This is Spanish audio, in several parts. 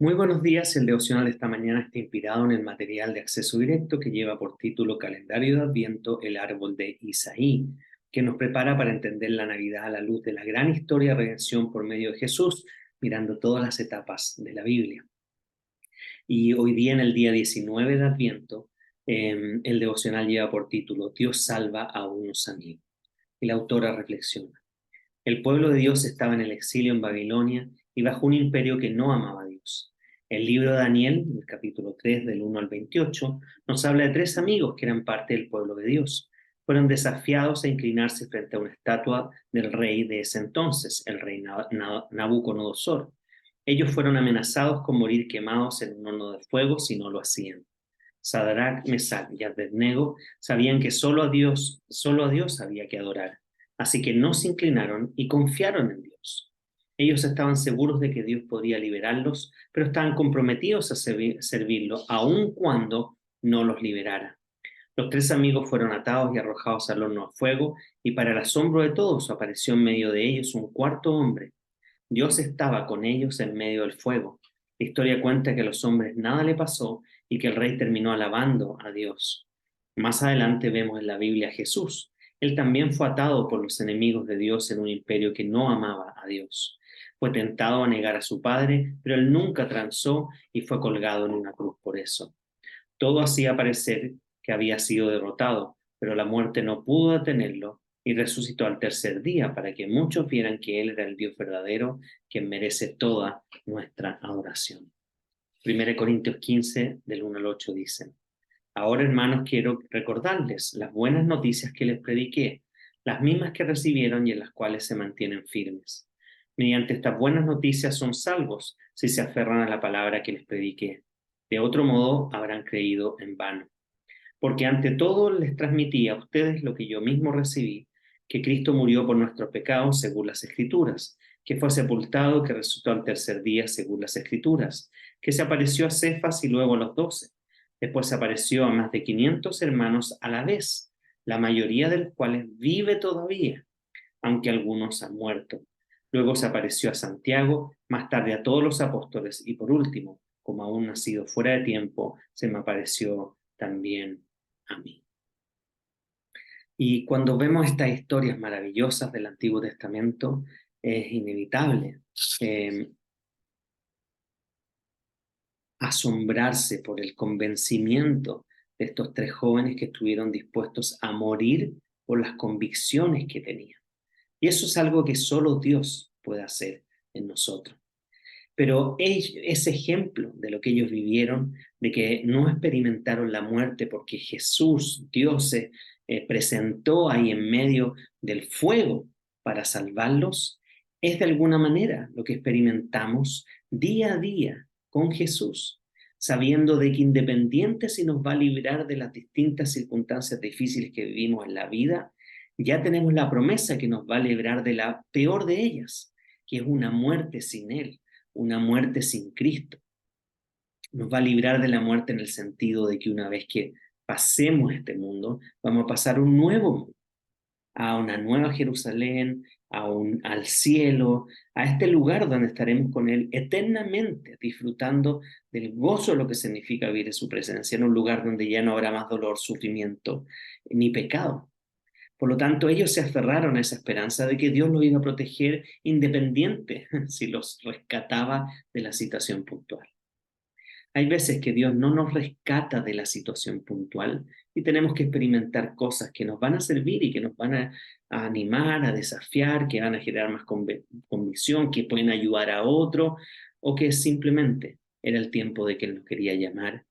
Muy buenos días, el devocional de esta mañana está inspirado en el material de acceso directo que lleva por título Calendario de Adviento, el árbol de Isaí, que nos prepara para entender la Navidad a la luz de la gran historia de redención por medio de Jesús, mirando todas las etapas de la Biblia. Y hoy día, en el día 19 de Adviento, el devocional lleva por título Dios salva a unos amigos. Y la autora reflexiona. El pueblo de Dios estaba en el exilio en Babilonia y bajo un imperio que no amaba a Dios. El libro de Daniel, el capítulo 3, del 1 al 28, nos habla de tres amigos que eran parte del pueblo de Dios. Fueron desafiados a inclinarse frente a una estatua del rey de ese entonces, el rey Nabucodonosor. Ellos fueron amenazados con morir quemados en un horno de fuego si no lo hacían. Sadrach, Mesach y Abednego sabían que solo a Dios había que adorar, así que no se inclinaron y confiaron en Dios. Ellos estaban seguros de que Dios podría liberarlos, pero estaban comprometidos a servirlo, aun cuando no los liberara. Los tres amigos fueron atados y arrojados al horno a fuego, y para el asombro de todos apareció en medio de ellos un cuarto hombre. Dios estaba con ellos en medio del fuego. La historia cuenta que a los hombres nada le pasó y que el rey terminó alabando a Dios. Más adelante vemos en la Biblia a Jesús. Él también fue atado por los enemigos de Dios en un imperio que no amaba a Dios. Fue tentado a negar a su padre, pero él nunca transó y fue colgado en una cruz por eso. Todo hacía parecer que había sido derrotado, pero la muerte no pudo detenerlo y resucitó al tercer día para que muchos vieran que Él era el Dios verdadero, que merece toda nuestra adoración. 1 Corintios 15, del 1 al 8 dice: Ahora, hermanos, quiero recordarles las buenas noticias que les prediqué, las mismas que recibieron y en las cuales se mantienen firmes. Mediante estas buenas noticias son salvos si se aferran a la palabra que les prediqué. De otro modo, habrán creído en vano. Porque ante todo les transmití a ustedes lo que yo mismo recibí, que Cristo murió por nuestros pecados según las Escrituras, que fue sepultado, que resucitó al tercer día según las Escrituras, que se apareció a Cefas y luego a los 12. Después se apareció a más de 500 hermanos a la vez, la mayoría de los cuales vive todavía, aunque algunos han muerto. Luego se apareció a Santiago, más tarde a todos los apóstoles y por último, como aún nacido fuera de tiempo, se me apareció también a mí. Y cuando vemos estas historias maravillosas del Antiguo Testamento, es inevitable eh, asombrarse por el convencimiento de estos tres jóvenes que estuvieron dispuestos a morir por las convicciones que tenían. Y eso es algo que solo Dios puede hacer en nosotros. Pero ese ejemplo de lo que ellos vivieron, de que no experimentaron la muerte porque Jesús, Dios, se presentó ahí en medio del fuego para salvarlos, es de alguna manera lo que experimentamos día a día con Jesús, sabiendo de que independiente si nos va a librar de las distintas circunstancias difíciles que vivimos en la vida, ya tenemos la promesa que nos va a librar de la peor de ellas, que es una muerte sin Él, una muerte sin Cristo. Nos va a librar de la muerte en el sentido de que una vez que pasemos este mundo, vamos a pasar un nuevo mundo, a una nueva Jerusalén, al cielo, a este lugar donde estaremos con Él eternamente, disfrutando del gozo de lo que significa vivir en su presencia, en un lugar donde ya no habrá más dolor, sufrimiento, ni pecado. Por lo tanto, ellos se aferraron a esa esperanza de que Dios los iba a proteger independiente si los rescataba de la situación puntual. Hay veces que Dios no nos rescata de la situación puntual y tenemos que experimentar cosas que nos van a servir y que nos van a animar, a desafiar, que van a generar más convicción, que pueden ayudar a otro, o que simplemente era el tiempo de que Él nos quería llamar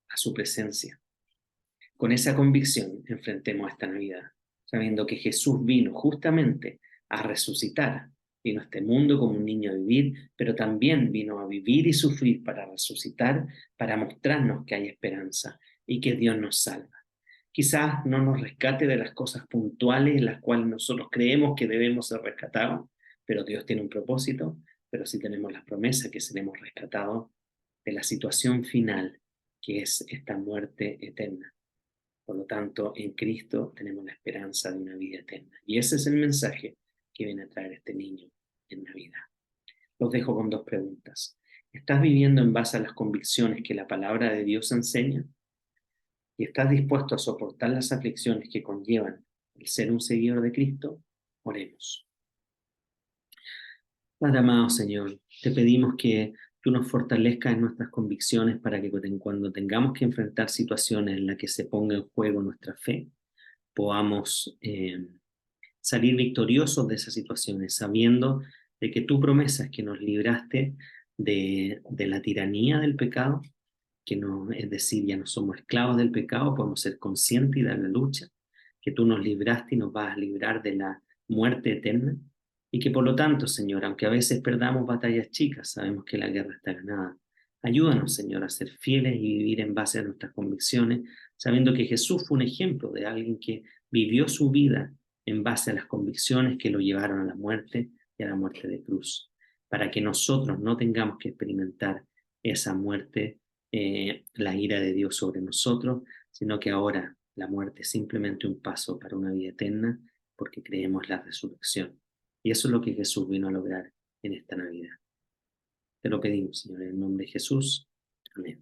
a su presencia. Con esa convicción enfrentemos esta Navidad, sabiendo que Jesús vino justamente a resucitar. Vino a este mundo como un niño a vivir, pero también vino a vivir y sufrir para resucitar, para mostrarnos que hay esperanza y que Dios nos salva. Quizás no nos rescate de las cosas puntuales en las cuales nosotros creemos que debemos ser rescatados, pero Dios tiene un propósito, pero sí tenemos la promesa que seremos rescatados de la situación final, que es esta muerte eterna. Por lo tanto, en Cristo tenemos la esperanza de una vida eterna. Y ese es el mensaje que viene a traer este niño en Navidad. Los dejo con dos preguntas. ¿Estás viviendo en base a las convicciones que la palabra de Dios enseña? ¿Y estás dispuesto a soportar las aflicciones que conllevan el ser un seguidor de Cristo? Oremos. Padre amado Señor, te pedimos que tú nos fortalezcas en nuestras convicciones para que cuando tengamos que enfrentar situaciones en las que se ponga en juego nuestra fe, podamos salir victoriosos de esas situaciones, sabiendo de que tu promesa es que nos libraste de la tiranía del pecado, que no, es decir, ya no somos esclavos del pecado, podemos ser conscientes y dar la lucha, que tú nos libraste y nos vas a librar de la muerte eterna, y que por lo tanto, Señor, aunque a veces perdamos batallas chicas, sabemos que la guerra está ganada. Ayúdanos, Señor, a ser fieles y vivir en base a nuestras convicciones, sabiendo que Jesús fue un ejemplo de alguien que vivió su vida en base a las convicciones que lo llevaron a la muerte y a la muerte de cruz, para que nosotros no tengamos que experimentar esa muerte, la ira de Dios sobre nosotros, sino que ahora la muerte es simplemente un paso para una vida eterna porque creemos la resurrección. Y eso es lo que Jesús vino a lograr en esta Navidad. Te lo pedimos, Señor, en el nombre de Jesús. Amén.